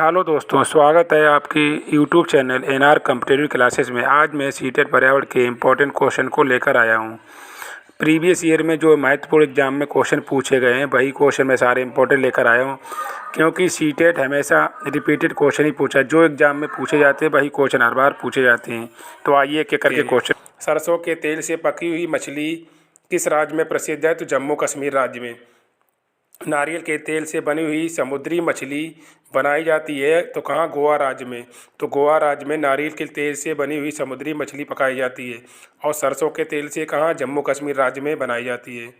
Hello दोस्तों, स्वागत है आपकी YouTube channel NR competitive classes में। आज मैं सीटेट पर्यावरण के इम्पोर्टेंट क्वेश्चन को लेकर आया हूं। प्रीवियस ईयर में जो महत्वपूर्ण एग्जाम में क्वेश्चन पूछे गए हैं वही क्वेश्चन मैं सारे इम्पोर्टेंट लेकर आया हूं, क्योंकि सीटेट हमेशा रिपीटेड क्वेश्चन ही पूछा, जो एग्जाम में पूछे जाते हैं वही क्वेश्चन हर बार पूछे जाते हैं। तो आइए एक एक करके क्वेश्चन। सरसों के तेल से पकी हुई मछली किस राज्य में प्रसिद्ध है? तो जम्मू कश्मीर राज्य में। नारियल के तेल से बनी हुई समुद्री मछली बनाई जाती है तो कहाँ? गोवा राज्य में। तो गोवा राज्य में नारियल के तेल से बनी हुई समुद्री मछली पकाई जाती है। और सरसों के तेल से कहाँ? जम्मू कश्मीर राज्य में बनाई जाती है।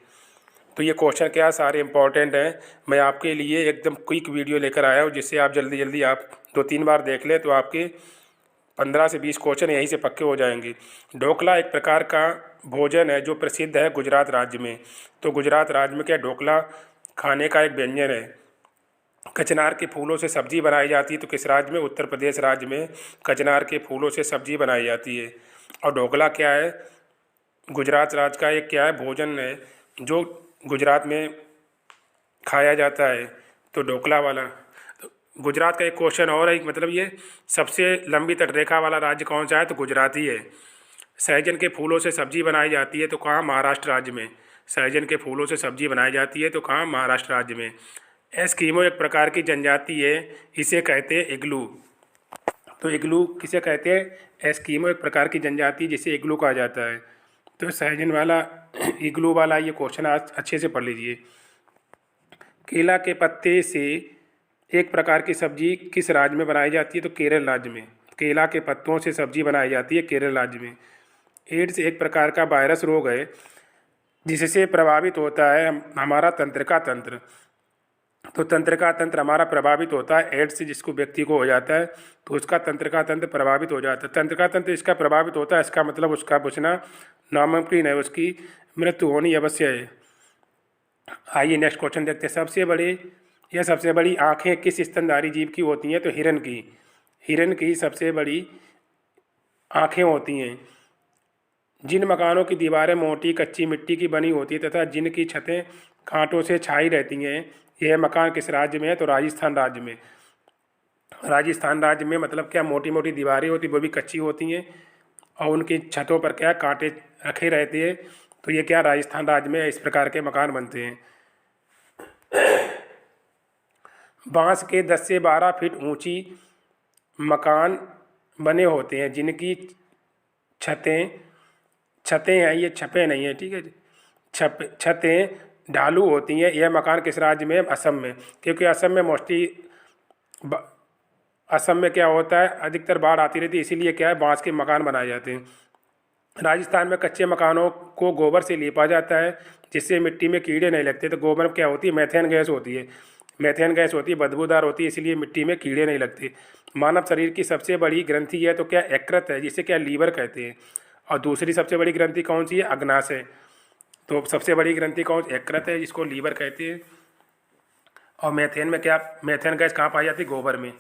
तो ये क्वेश्चन क्या सारे इंपॉर्टेंट हैं। मैं आपके लिए एकदम क्विक वीडियो लेकर आया हूँ, जिससे आप जल्दी जल्दी आप 2-3 बार देख लें तो आपके 15 से 20 क्वेश्चन यहीं से पक्के हो जाएंगे। ढोकला एक प्रकार का भोजन है जो प्रसिद्ध है गुजरात राज्य में। तो गुजरात राज्य में क्या ढोकला खाने का एक व्यंजन है। कचनार के फूलों से सब्जी बनाई जाती है तो किस राज्य में? उत्तर प्रदेश राज्य में कचनार के फूलों से सब्जी बनाई जाती है। और ढोकला क्या है? गुजरात राज्य का एक क्या है? भोजन है जो गुजरात में खाया जाता है। तो ढोकला वाला गुजरात का एक क्वेश्चन और है, मतलब ये सबसे लंबी तटरेखा वाला राज्य कौन सा है? तो गुजरात ही है। सहजन के फूलों से सब्जी बनाई जाती है तो कहाँ? महाराष्ट्र राज्य में। सहजन के फूलों से सब्जी बनाई जाती है तो कहाँ? महाराष्ट्र राज्य में। एस्किमो एक प्रकार की जनजाति है, इसे कहते हैं इग्लू। तो इग्लू किसे कहते हैं? एस्किमो एक प्रकार की जनजाति जिसे इग्लू कहा जाता है। तो सहजन वाला इग्लू वाला ये क्वेश्चन आज अच्छे से पढ़ लीजिए। केला के पत्ते से एक प्रकार की सब्जी किस राज्य में बनाई जाती है? तो केरल राज्य में। केला के पत्तों से सब्जी बनाई जाती है केरल राज्य में। एड्स एक प्रकार का वायरस रोग है जिससे प्रभावित होता है हमारा तंत्रिका तंत्र। तो तंत्रिका तंत्र हमारा प्रभावित होता है एड्स से, जिसको व्यक्ति को हो जाता है तो उसका तंत्रिका तंत्र प्रभावित हो जाता है। तंत्रिका तंत्र इसका प्रभावित होता है, इसका मतलब उसका बचना नामुमकिन है, उसकी मृत्यु होनी अवश्य है। आइए नेक्स्ट क्वेश्चन देखते हैं। सबसे बड़ी आँखें किस स्तनधारी जीव की होती हैं? तो हिरन की सबसे बड़ी आँखें होती हैं। जिन मकानों की दीवारें मोटी कच्ची मिट्टी की बनी होती है तथा जिनकी छतें कांटों से छाई रहती हैं, यह मकान किस राज्य में है? तो राजस्थान राज्य में। राजस्थान राज्य में मतलब क्या? मोटी मोटी दीवारें होती, वो भी कच्ची होती हैं और उनकी छतों पर क्या? कांटे रखे रहते हैं। तो ये क्या? राजस्थान राज्य में इस प्रकार के मकान बनते हैं। बांस के 10 से 12 फीट ऊंची मकान बने होते हैं जिनकी छतें हैं, ये छपें नहीं है, ठीक है। छतें ढालू होती हैं। यह मकान किस राज्य में? असम में। क्योंकि असम में मोस्टली असम में क्या होता है, अधिकतर बाढ़ आती रहती है, इसीलिए क्या है बांस के मकान बनाए जाते हैं। राजस्थान में कच्चे मकानों को गोबर से लीपा जाता है जिससे मिट्टी में कीड़े नहीं लगते। तो गोबर में क्या होती है? मेथेन गैस होती है। मेथेन गैस होती है, बदबूदार होती है, इसलिए मिट्टी में कीड़े नहीं लगते। मानव शरीर की सबसे बड़ी ग्रंथि है तो क्या? यकृत है, जिसे क्या? लीवर कहते हैं। और दूसरी सबसे बड़ी ग्रंथि कौन सी है? अग्नाशय। तो सबसे बड़ी ग्रंथि कौन? यकृत है, जिसको लीवर कहते हैं। और मेथेन में क्या? मेथेन गैस कहाँ पाई जाती है? गोबर में।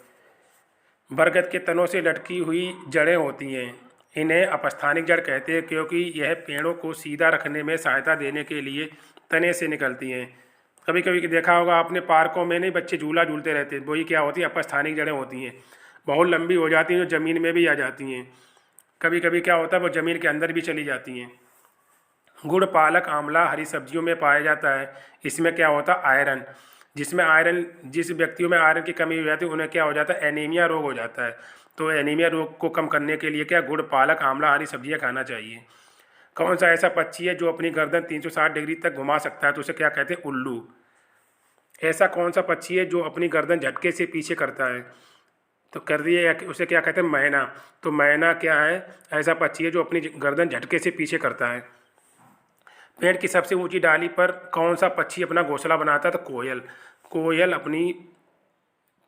बरगद के तनों से लटकी हुई जड़ें होती हैं, इन्हें अपस्थानिक जड़ कहते हैं क्योंकि यह पेड़ों को सीधा रखने में सहायता देने के लिए तने से निकलती हैं। कभी कभी देखा होगा आपने, पार्कों में नहीं बच्चे झूला झूलते रहते हैं, वही क्या होती है? अपस्थानिक जड़ें होती हैं। बहुत लंबी हो जाती हैं, जो ज़मीन में भी आ जाती हैं। कभी कभी क्या होता है, वो ज़मीन के अंदर भी चली जाती हैं। गुड़, पालक, आंवला हरी सब्जियों में पाया जाता है। इसमें क्या होता है? आयरन। जिस व्यक्तियों में आयरन की कमी हो जाती है उन्हें क्या हो जाता है? एनीमिया रोग हो जाता है। तो एनीमिया रोग को कम करने के लिए क्या? गुड़, पालक, आंवला हरी सब्जियां खाना चाहिए। कौन सा ऐसा पक्षी है जो अपनी गर्दन 360 डिग्री तक घुमा सकता है? तो उसे क्या कहते हैं? उल्लू। ऐसा कौन सा पक्षी है जो अपनी गर्दन झटके से पीछे करता है? तो कर दिए, उसे क्या कहते हैं? मैना। तो मैना क्या है? ऐसा पक्षी है जो अपनी गर्दन झटके से पीछे करता है। पेड़ की सबसे ऊंची डाली पर कौन सा पक्षी अपना घोंसला बनाता है? तो कोयल। कोयल अपनी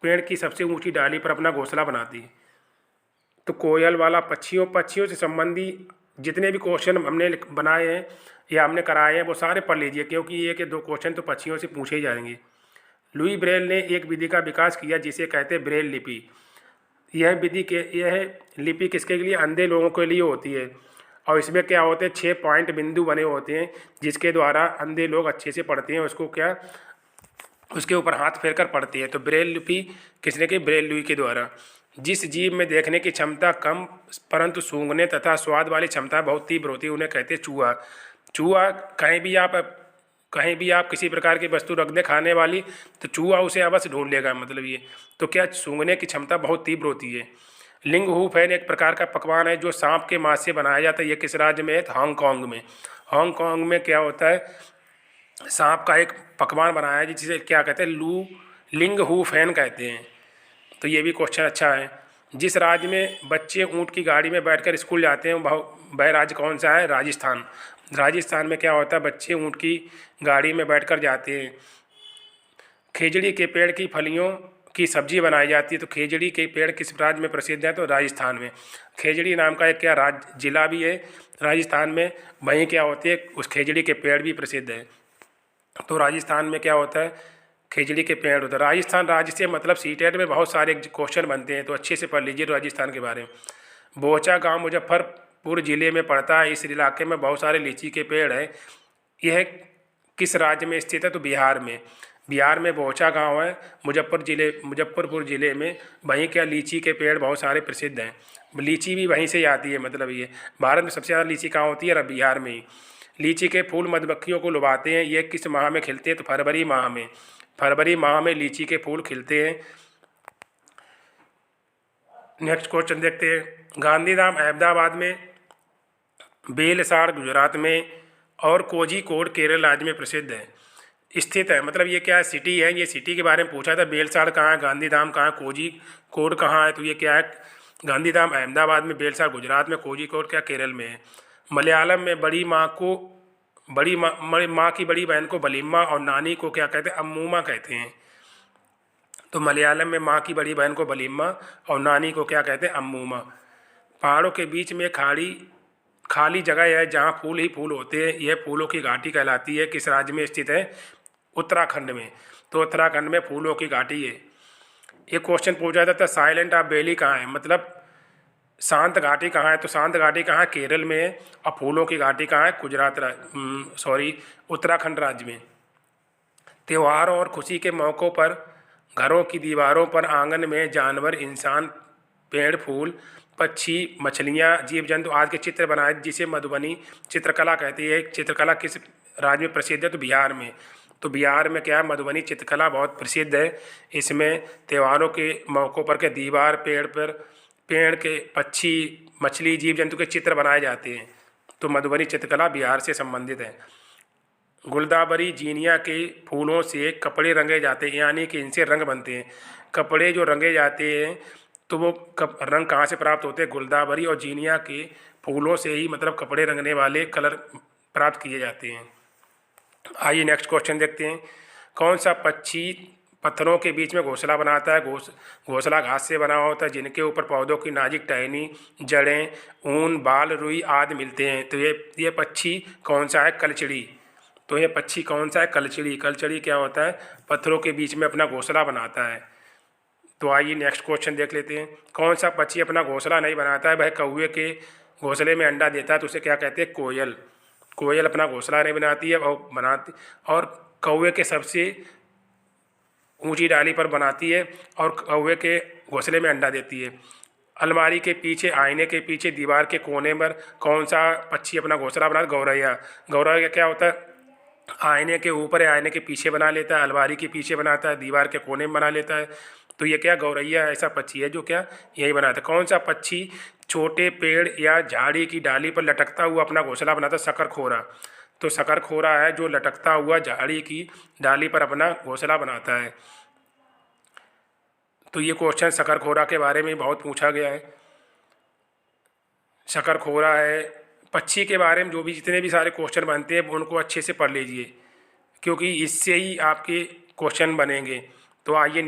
पेड़ की सबसे ऊंची डाली पर अपना घोंसला बनाती है। तो कोयल वाला पक्षियों से संबंधी जितने भी क्वेश्चन हमने बनाए हैं या हमने कराए हैं वो सारे पढ़ लीजिए, क्योंकि एक या दो क्वेश्चन तो पक्षियों से पूछे ही जाएंगे। लुई ब्रेल ने एक विधि का विकास किया जिसे कहते हैं ब्रेल लिपि। यह लिपि किसके लिए? अंधे लोगों के लिए होती है। और इसमें क्या होते हैं? 6 पॉइंट बिंदु बने होते हैं जिसके द्वारा अंधे लोग अच्छे से पढ़ते हैं। उसको क्या उसके ऊपर हाथ फेर कर पढ़ती है। तो ब्रेल लिपि किसने की? ब्रेल लुई के द्वारा। जिस जीव में देखने की क्षमता कम परंतु सूंघने तथा स्वाद वाली क्षमता बहुत तीव्र होती है उन्हें कहते हैं चूहा। चूहा कहीं भी आप किसी प्रकार की वस्तु रख दें खाने वाली, तो चूहा उसे अवश्य ढूंढ लेगा, मतलब ये। तो क्या? सूंघने की क्षमता बहुत तीव्र होती है। लिंग हू फैन एक प्रकार का पकवान है जो सांप के मांस से बनाया जाता है। ये किस राज्य में है? तो हांगकांग में। हांगकांग में क्या होता है, सांप का एक पकवान बनाया है जिसे क्या कहते हैं? लिंग हू फैन कहते हैं। तो ये भी क्वेश्चन अच्छा है। जिस राज्य में बच्चे ऊँट की गाड़ी में बैठकर स्कूल जाते हैं वह राज्य कौन सा है? राजस्थान। राजस्थान में क्या होता है? बच्चे ऊँट की गाड़ी में बैठकर जाते हैं। खेजड़ी के पेड़ की फलियों की सब्जी बनाई जाती है। तो खेजड़ी के पेड़ किस राज्य में प्रसिद्ध है? तो राजस्थान में। खेजड़ी नाम का एक क्या जिला भी है राजस्थान में, वहीं क्या होती है? उस खेजड़ी के पेड़ भी प्रसिद्ध है। तो राजस्थान में क्या होता है? खेजड़ी के पेड़ होता है। राजस्थान राज्य से मतलब सीटेट में बहुत सारे क्वेश्चन बनते हैं, तो अच्छे से पढ़ लीजिए राजस्थान के बारे में। बोचा गांव मुजफ्फरपुर जिले में पड़ता है। इस इलाके में बहुत सारे लीची के पेड़ हैं। यह किस राज्य में स्थित है? तो बिहार में। बिहार में बोचा गांव है मुजफ्फरपुर जिले में। वहीं क्या लीची के पेड़ बहुत सारे प्रसिद्ध हैं। लीची भी वहीं से ही आती है, मतलब ये। भारत में सबसे ज़्यादा लीची कहाँ होती है? बिहार में ही। लीची के फूल मधुमक्खियों को लुभाते हैं। ये किस माह में खिलते हैं? तो फरवरी माह में। फरवरी माह में लीची के फूल खिलते हैं। नेक्स्ट क्वेश्चन देखते हैं। गांधीधाम अहमदाबाद में, बेलसाड़ गुजरात में और कोझिकोड केरल राज्य में प्रसिद्ध है, स्थित है। मतलब ये क्या है? सिटी है। ये सिटी के बारे में पूछा था। बेलसाड़ कहाँ है? गांधीधाम कहाँ है? कोझिकोड कहाँ है? तो ये क्या है? गांधीधाम अहमदाबाद में, बेलसाड़ गुजरात में, कोझिकोड क्या केरल में है। मलयालम में बड़ी माँ की बड़ी बहन को बलिम्मा और नानी को क्या कहते हैं? अम्मूमा कहते हैं। तो मलयालम में माँ की बड़ी बहन को बलिम्मा और नानी को क्या कहते हैं? अम्मूमा। पहाड़ों के बीच में खाली जगह है जहाँ फूल ही फूल होते हैं। यह फूलों की घाटी कहलाती है। किस राज्य में स्थित है? उत्तराखंड में। तो उत्तराखंड में फूलों की घाटी है। एक क्वेश्चन पूछा था साइलेंट ऑफ वैली कहाँ है? मतलब शांत घाटी कहाँ है? तो शांत घाटी कहाँ है? केरल में है। और फूलों की घाटी कहाँ है? उत्तराखंड राज्य में। त्योहारों और खुशी के मौक़ों पर घरों की दीवारों पर, आंगन में जानवर, इंसान, पेड़, फूल, पक्षी, मछलियाँ, जीव जंतु आदि के चित्र बनाए जिसे मधुबनी चित्रकला कहती है। चित्रकला किस राज्य में प्रसिद्ध है? तो बिहार में। तो बिहार में क्या है? मधुबनी चित्रकला बहुत प्रसिद्ध है। इसमें त्योहारों के मौक़ों पर के दीवार, पेड़ के, पक्षी, मछली, जीव जंतु के चित्र बनाए जाते हैं। तो मधुबनी चित्रकला बिहार से संबंधित है। गुलदावरी जीनिया के फूलों से कपड़े रंगे जाते हैं, यानी कि इनसे रंग बनते हैं। कपड़े जो रंगे जाते हैं तो वो रंग कहाँ से प्राप्त होते हैं? गुलदावरी और जीनिया के फूलों से ही, मतलब कपड़े रंगने वाले कलर प्राप्त किए जाते हैं। आइए नेक्स्ट क्वेश्चन देखते हैं। कौन सा पक्षी पत्थरों के बीच में घोंसला बनाता है? घोंसला घास से बना होता है जिनके ऊपर पौधों की नाजुक टहनी, जड़ें, ऊन, बाल, रुई आदि मिलते हैं। तो ये पक्षी कौन सा है? कलचड़ी। तो ये पक्षी कौन सा है? कलचड़ी। कलचड़ी क्या होता है? पत्थरों के बीच में अपना घोंसला बनाता है। तो आइए नेक्स्ट क्वेश्चन देख लेते हैं। कौन सा पक्षी अपना घोंसला नहीं बनाता है? वह कौवे के घोंसले में अंडा देता है, तो उसे क्या कहते हैं? कोयल। कोयल अपना घोंसला नहीं बनाती है और कौवे के सबसे ऊंची डाली पर बनाती है और कौवे के घोंसले में अंडा देती है। अलमारी के पीछे, आईने के पीछे, दीवार के कोने पर कौन सा पक्षी अपना घोंसला बनाता है? गौरैया। गौरैया क्या होता है? आईने के ऊपर या आईने के पीछे बना लेता है, अलमारी के पीछे बनाता है, दीवार के कोने में बना लेता है। तो ये क्या? गौरैया ऐसा पक्षी है जो क्या यही बनाता है। कौन सा पक्षी छोटे पेड़ या झाड़ी की डाली पर लटकता हुआ अपना घोंसला बनाता है? शकरखोरा। तो शकरखोरा है जो लटकता हुआ झाड़ी की डाली पर अपना घोंसला बनाता है। तो ये क्वेश्चन शकरखोरा के बारे में बहुत पूछा गया है। शकरखोरा है। पक्षी के बारे में जो भी जितने भी सारे क्वेश्चन बनते हैं उनको अच्छे से पढ़ लीजिए, क्योंकि इससे ही आपके क्वेश्चन बनेंगे। तो आइए